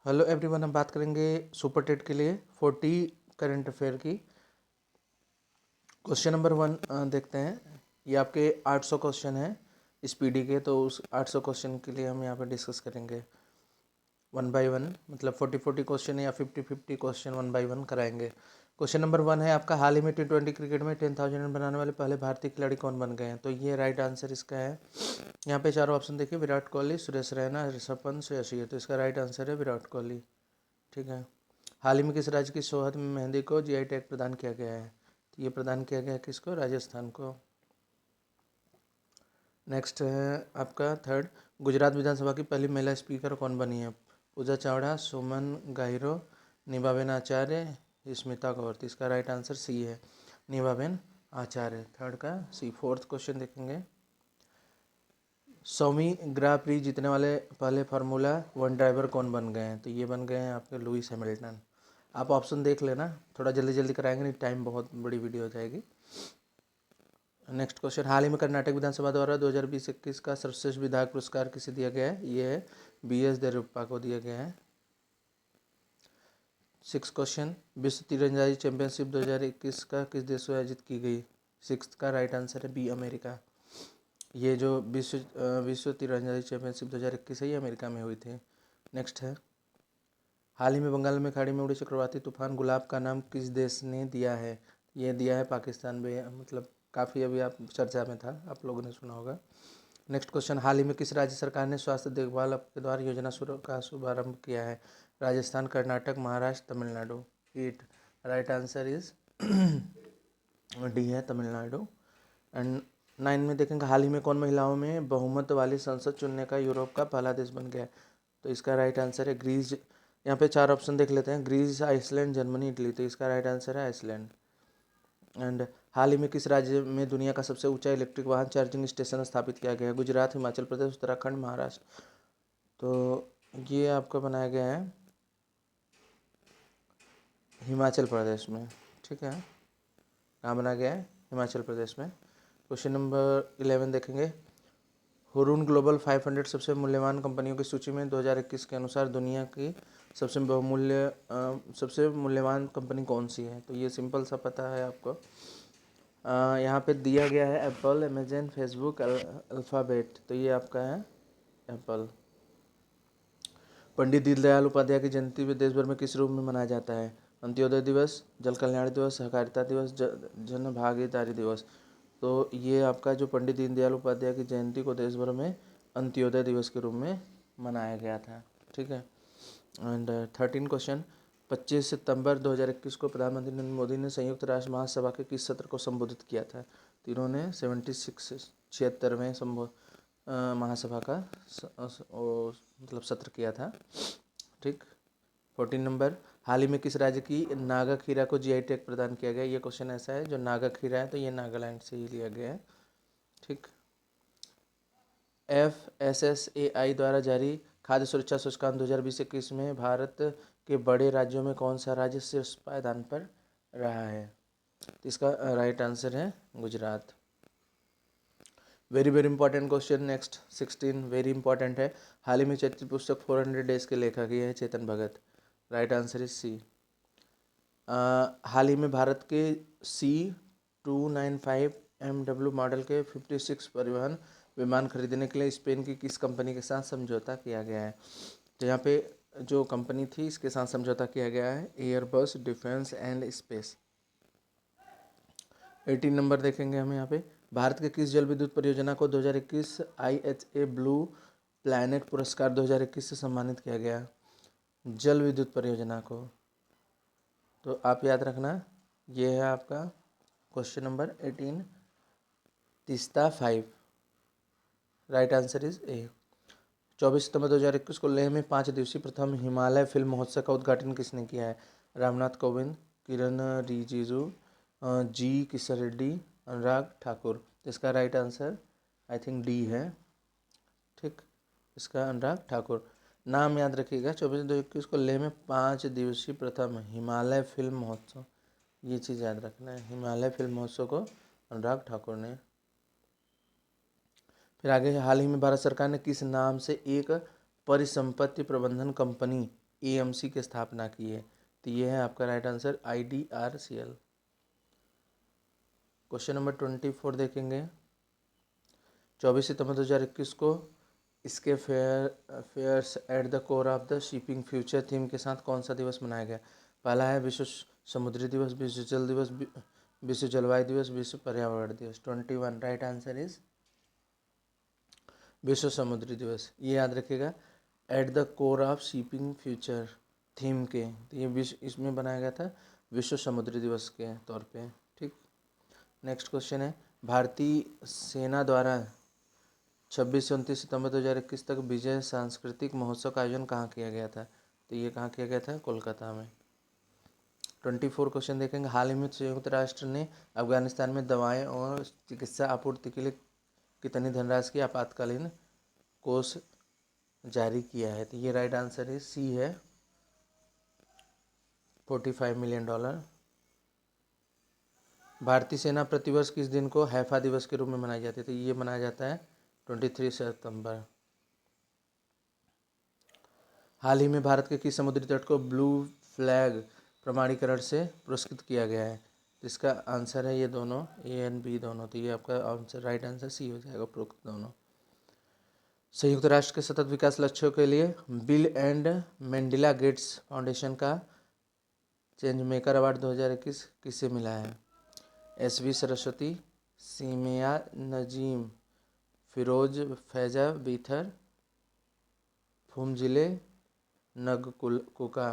Hello everyone, हम बात करेंगे सुपर टेट के लिए 40 करंट अफेयर की। क्वेश्चन नंबर 1 देखते हैं। ये आपके 800 क्वेश्चन हैं इस पीडी के, तो उस 800 क्वेश्चन के लिए हम यहाँ पे डिस्कस करेंगे 1 बाय 1, मतलब 40 क्वेश्चन या 50 क्वेश्चन 1 बाय 1 कराएंगे। क्वेश्चन नंबर 1 है आपका, हाल ही में T20 क्रिकेट में 10,000 रन बनाने वाले पहले भारतीय खिलाड़ी कौन बन गए हैं? तो ये राइट आंसर इसका है। यहाँ पे चारों ऑप्शन देखिए, विराट कोहली, सुरेश रैना, ऋषभ पंत, श्रेयस अय्यर। तो इसका राइट आंसर है विराट कोहली। ठीक है। हाल ही में किस राज्य की शोहद मेहंदी को जीआई टैग प्रदान किया गया है? तो ये प्रदान किया गया है किसको? राजस्थान को। नेक्स्ट है आपका थर्ड, गुजरात विधानसभा की पहली महिला स्पीकर कौन बनी है? पूजा चावड़ा, सुमन गाहिरो, नीबाबेन आचार्य, स्मिता गौर। तो इसका राइट आंसर सी है, नीबाबेन आचार्य। थर्ड का सी। फोर्थ क्वेश्चन देखेंगे, 100वीं ग्रां प्री जीतने वाले पहले फार्मूला 1 ड्राइवर कौन बन गए हैं? तो ये बन गए हैं आपके लुइस हैमिल्टन। आप ऑप्शन देख लेना, थोड़ा जल्दी जल्दी कराएंगे, नहीं टाइम बहुत बड़ी वीडियो हो जाएगी। नेक्स्ट क्वेश्चन, हाल ही में कर्नाटक विधानसभा द्वारा 2020-21 का सर्वश्रेष्ठ विधायक पुरस्कार किसे दिया गया है? ये है BS येदियुरप्पा को दिया गया है। 6 क्वेश्चन, विश्व तीरंदाजी चैंपियनशिप 2021 का किस देश में आयोजित की गई? 6 का राइट आंसर है बी, अमेरिका। ये जो विश्व तीरंदाजी चैंपियनशिप 2021 है, ये अमेरिका में हुई थी। नेक्स्ट है, हाल ही में बंगाल में खाड़ी में उड़ी चक्रवाती तूफान गुलाब का नाम किस देश ने दिया है? ये दिया है पाकिस्तान में, मतलब काफ़ी अभी आप चर्चा में था, आप लोगों ने सुना होगा। नेक्स्ट क्वेश्चन, हाल ही में किस राज्य सरकार ने स्वास्थ्य देखभाल के द्वारा योजना का शुभारंभ किया है? Rajasthan, Karnataka, Maharashtra, Tamil Nadu. It right answer is D है, तमिलनाडु। एंड 9 में देखेंगे, हाल ही में कौन महिलाओं में बहुमत वाली संसद चुनने का यूरोप का पहला देश बन गया है? तो इसका राइट आंसर है ग्रीस। यहाँ पे 4 ऑप्शन देख लेते हैं, ग्रीस, आइसलैंड, जर्मनी, इटली। तो इसका राइट आंसर है आइसलैंड। एंड हाल ही में किस राज्य में दुनिया का सबसे ऊंचा इलेक्ट्रिक वाहन चार्जिंग स्टेशन स्थापित किया गया है? गुजरात, हिमाचल प्रदेश, उत्तराखंड, महाराष्ट्र। तो ये आपका बनाया गया है हिमाचल प्रदेश में। ठीक है, कहाँ बनाया गया है? हिमाचल प्रदेश में। क्वेश्चन नंबर 11 देखेंगे, हुरून ग्लोबल 500 सबसे मूल्यवान कंपनियों की सूची में 2021 के अनुसार दुनिया की सबसे मूल्यवान कंपनी कौन सी है? तो ये सिंपल सा पता है आपको। यहाँ पे दिया गया है एप्पल, अमेजन, फेसबुक, अल्फ़ाबेट। तो ये आपका है एप्पल। पंडित दीनदयाल उपाध्याय की जयंती भी देश भर में किस रूप में मनाया जाता है? अंत्योदय दिवस, जल कल्याण दिवस, सहकारिता दिवस, जन भागीदारी दिवस। तो ये आपका जो पंडित दीनदयाल उपाध्याय की जयंती को देश भर में अंत्योदय दिवस के रूप में मनाया गया था। ठीक है। एंड 13 क्वेश्चन, 25 सितंबर 2021 को प्रधानमंत्री नरेंद्र मोदी ने संयुक्त राष्ट्र महासभा के किस सत्र को संबोधित किया था? तो इन्होंने 76वें महासभा का मतलब सत्र किया था। ठीक। 14 नंबर, हाल ही में किस राज्य की नागा खीरा को जीआई टैग प्रदान किया गया? ये क्वेश्चन ऐसा है, जो नागा खीरा है तो ये नागालैंड से ही लिया गया है। ठीक। FSSAI द्वारा जारी खाद्य सुरक्षा सूचकांक 2020-21 में भारत के बड़े राज्यों में कौन सा राज्य शीर्ष पायदान पर रहा है? तो इसका राइट आंसर है Gujarat. Very very important question next 16, very important है। हाल ही में चैत्र पुस्तक 400 डेज के लेखक ये है Chetan Bhagat. Right answer is C. हाल ही में भारत के C295 MW मॉडल के 56 परिवहन विमान खरीदने के लिए स्पेन की किस कंपनी के साथ समझौता किया गया है? तो यहाँ पे जो कंपनी थी इसके साथ समझौता किया गया है Airbus defence and space. 18 number देखेंगे हम यहाँ पे, भारत के किस जल विद्युत परियोजना को 2021 IHA ब्लू प्लैनेट पुरस्कार 2021 से सम्मानित किया गया? जल विद्युत परियोजना को, तो आप याद रखना, ये है आपका question number 18, Teesta 5। Right answer is a. 24 सितंबर 2021 को लेह में 5 दिवसीय प्रथम हिमालय फिल्म महोत्सव का उद्घाटन किसने किया है? रामनाथ कोविंद, किरण रिजिजू, जी किशन रेड्डी, अनुराग ठाकुर। इसका right answer I think D है। ठीक, इसका अनुराग ठाकुर। नाम याद रखिएगा, 24/2/21 को लेह में 5 दिवसीय प्रथम हिमालय फिल्म महोत्सव, ये चीज़ याद रखना है, हिमालय फिल्म महोत्सव को अनुराग ठाकुर ने। फिर आगे, हाल ही में भारत सरकार ने किस नाम से एक परिसंपत्ति प्रबंधन कंपनी AMC की स्थापना की है? तो ये है आपका right answer IDRCL। Question number 24 देखेंगे। 24 सितंबर 2021 को इसके fares at the core of the shipping future theme के साथ कौन सा दिवस मनाया गया? पहला है विश्व समुद्री दिवस, विश्व जल दिवस, विश्व जलवायु दिवस, विश्व पर्यावरण दिवस। 21 राइट आंसर इज विश्व समुद्री दिवस। ये याद रखिएगा, eight the core of shipping future theme के, तो ये विश्व इसमें बनाया गया था विश्व समुद्री दिवस के तौर पे। ठीक, नेक्स्ट क्वेश्चन है, भारतीय सेना द्वारा 26 से 29 सितंबर 2021 तक विजय सांस्कृतिक महोत्सव का आयोजन कहाँ किया गया था? तो ये कहाँ किया गया था? कोलकाता में। 24 क्वेश्चन देखेंगे। हाल ही में संयुक्त राष्ट्र ने अफगानिस्तान में दवाएं और चिकित्सा आपूर्ति के लिए कितनी धनराशि की आपातकालीन कोष जारी किया है? तो ये राइट आंसर है सी है, $45 मिलियन। भारतीय सेना प्रतिवर्ष किस दिन को हैफा दिवस के रूप में मनाई जाती है? तो ये मनाया जाता है 23 सितंबर। हाल ही में भारत के किस समुद्री तट को ब्लू फ्लैग प्रमाणीकरण से पुरस्कृत किया गया है? तो इसका आंसर है ये दोनों, ए एंड बी दोनों। तो ये आपका आंसर राइट आंसर सी हो जाएगा, उपरोक्त दोनों। संयुक्त राष्ट्र के सतत विकास लक्ष्यों के लिए Bill and Melinda Gates foundation का चेंज मेकर अवार्ड 2021 किसे मिला है? SV Saraswati, Seemia Nazeem, Firoz Faiza Beethar, Phumzile Ngcuka.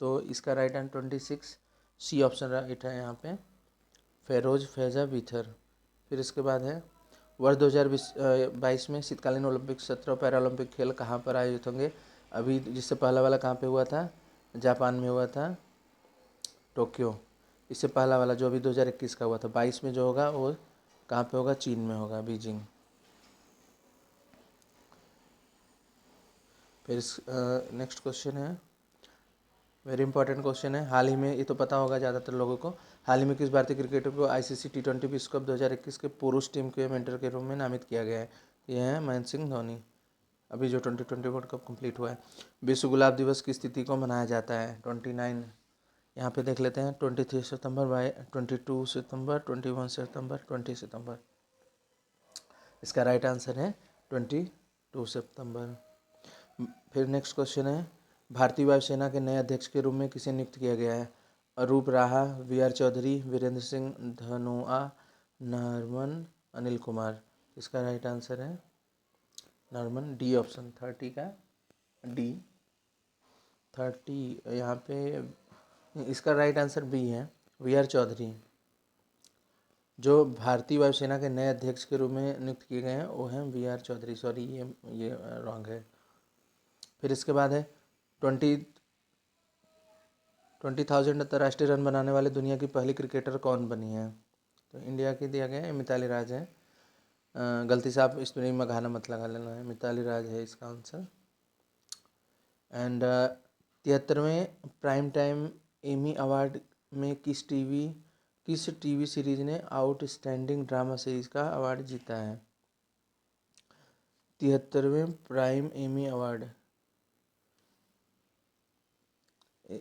तो इसका right answer 26 C option right है यहाँ पे, फेरोज फैजा बीथर। फिर इसके बाद है, वर्ष 2022 में शीतकालीन ओलंपिक 17 पैरालंपिक खेल कहाँ पर आयोजित होंगे? अभी जिससे पहला वाला कहाँ पे हुआ था? जापान में हुआ था, टोक्यो। इससे पहला वाला जो अभी 2021 का हुआ था, 22 में जो होगा वो कहाँ पे होगा? चीन में होगा, बीजिंग। फिर नेक्स्ट क्वेश्चन है, वेरी इंपॉर्टेंट क्वेश्चन है। हाल ही में, ये तो पता होगा ज़्यादातर लोगों को, हाल ही में किस भारतीय क्रिकेटर को ICC T20 विश्व कप 2021 के पुरुष टीम के मेंटर के रूप में नामित किया गया है? ये है महेंद्र सिंह धोनी, अभी जो 2020 वर्ल्ड कप कंप्लीट हुआ है। विश्व गुलाब दिवस की तिथि को मनाया जाता है? 29, यहाँ पे देख लेते हैं, 23 सितंबर, 22 सितंबर, 21 सितंबर, 20 सितंबर। इसका राइट आंसर है 22 सितंबर। फिर नेक्स्ट क्वेश्चन है, भारतीय वायुसेना के नए अध्यक्ष के रूप में किसे नियुक्त किया गया है? अरूप राहा, VR चौधरी, वीरेंद्र सिंह धनोआ, नरमन अनिल कुमार। इसका राइट आंसर है नरमन, डी ऑप्शन 30 का डी 30। यहाँ पे इसका राइट आंसर बी है, VR चौधरी। जो भारतीय वायुसेना के नए अध्यक्ष के रूप में नियुक्त किए गए हैं वो हैं VR चौधरी। सॉरी, ये रॉन्ग है। फिर इसके बाद है 20,000 अंतर्राष्ट्रीय रन बनाने वाले दुनिया की पहली क्रिकेटर कौन बनी है? तो इंडिया की दिया गया है, मिताली राज है। गलती से आप स्पेलिंग में घाना मत लगा लेना है, मिताली राज है इसका आंसर। एंड 73वें प्राइम टाइम एमी अवार्ड में किस टीवी सीरीज ने आउटस्टैंडिंग ड्रामा सीरीज का अवार्ड जीता है? 73वें प्राइम एमी अवार्ड,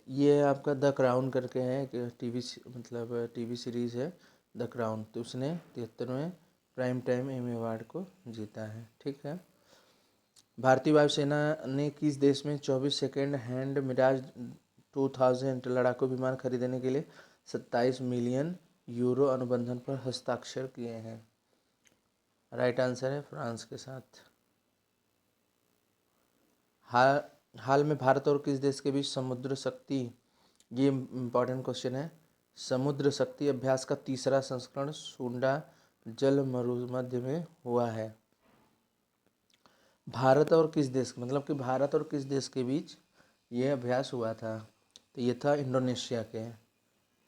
ये आपका द क्राउन करके है कि टीवी सीरीज़ है द क्राउन, तो उसने 73वें प्राइम टाइम एमी अवार्ड को जीता है। ठीक है, भारतीय वायुसेना ने किस देश में 24 सेकेंड हैंड मिराज 2000 लड़ाकू विमान खरीदने के लिए 27 मिलियन यूरो अनुबंधन पर हस्ताक्षर किए हैं? राइट आंसर है फ्रांस के साथ। हाल में भारत और किस देश के बीच समुद्र शक्ति, ये इम्पॉर्टेंट क्वेश्चन है, समुद्र शक्ति अभ्यास का तीसरा संस्करण सुंडा जल मरुमध्य में हुआ है? भारत और किस देश, मतलब कि भारत और किस देश के बीच ये अभ्यास हुआ था? तो ये था इंडोनेशिया के,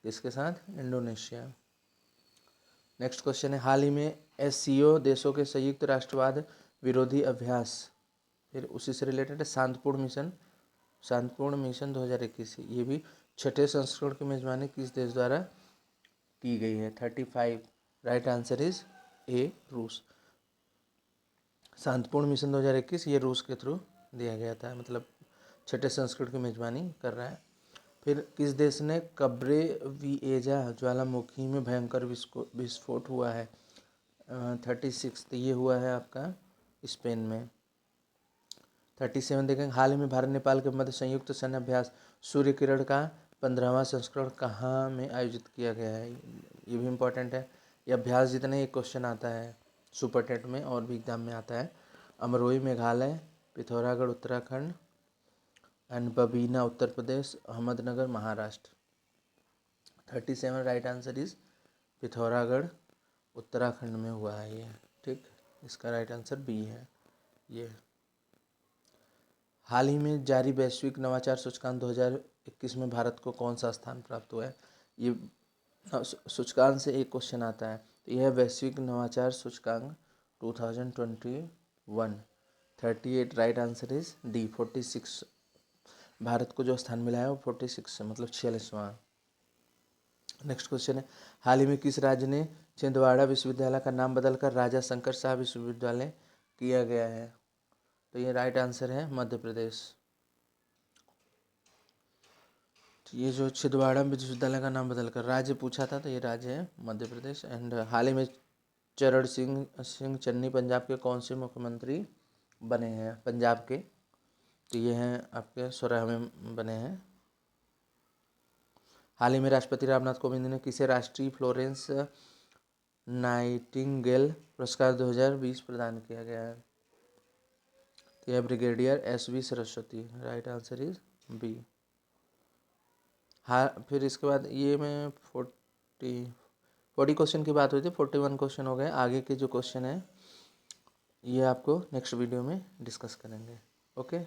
इसके साथ इंडोनेशिया। नेक्स्ट क्वेश्चन है, हाल ही में SCO देशों के संयुक्त राष्ट्रवाद विरोधी अभ्यास, फिर उसी से रिलेटेड है शांतिपूर्ण मिशन 2021, ये भी छठे संस्करण की मेजबानी किस देश द्वारा की गई है? 35 राइट आंसर इज ए, रूस। शांतिपूर्ण मिशन 2021 ये रूस के थ्रू दिया गया था, मतलब छठे संस्करण की मेजबानी कर रहा है। फिर किस देश ने कब्रे विएजा ज्वालामुखी में भयंकर विस्फोट हुआ है? 36 ये हुआ है आपका स्पेन में। 37 देखेंगे, हाल ही में भारत नेपाल के मध्य संयुक्त सैन्य अभ्यास सूर्य किरण का 15वां संस्करण कहाँ में आयोजित किया गया है? ये भी इम्पोर्टेंट है। ये अभ्यास जितने ही क्वेश्चन आता है सुपर टेट में और भी एग्जाम में आता है। Amroi Meghalaya, Pithoragarh Uttarakhand and Babina Uttar Pradesh, Ahmednagar Maharashtra. 37 right answer is Pithoragarh Uttarakhand में हुआ है ये। ठीक, इसका राइट आंसर बी है ये। हाल ही में जारी वैश्विक नवाचार सूचकांक 2021 में भारत को कौन सा स्थान प्राप्त हुआ है? ये सूचकांक से एक क्वेश्चन आता है, तो यह वैश्विक नवाचार सूचकांक 2021। 38 right answer is D 46। Bharat को जो स्थान मिला है वो 46 है, मतलब 46वां। नेक्स्ट क्वेश्चन है, हाल ही में किस राज्य ने छिंदवाड़ा विश्वविद्यालय का नाम बदलकर राजा शंकर शाह विश्वविद्यालय किया गया है? तो ये राइट आंसर है मध्य प्रदेश। ये जो छिंदवाड़ा विश्वविद्यालय का नाम बदलकर राज्य पूछा था, तो ये राज्य है मध्य प्रदेश। एंड हाल ही में चरण सिंह चन्नी पंजाब के कौन से मुख्यमंत्री बने हैं? पंजाब के, तो ये हैं आपके 16वें बने हैं। हाल ही में राष्ट्रपति रामनाथ कोविंद ने किसे राष्ट्रीय फ्लोरेंस नाइटिंगेल पुरस्कार 2020 प्रदान किया गया है? तो यह brigadier SV Saraswati. Right answer is B. हाँ, फिर इसके बाद ये में 40 क्वेश्चन की बात हुई थी, 41 क्वेश्चन हो गए। आगे के जो क्वेश्चन है ये आपको नेक्स्ट वीडियो में डिस्कस करेंगे। ओके।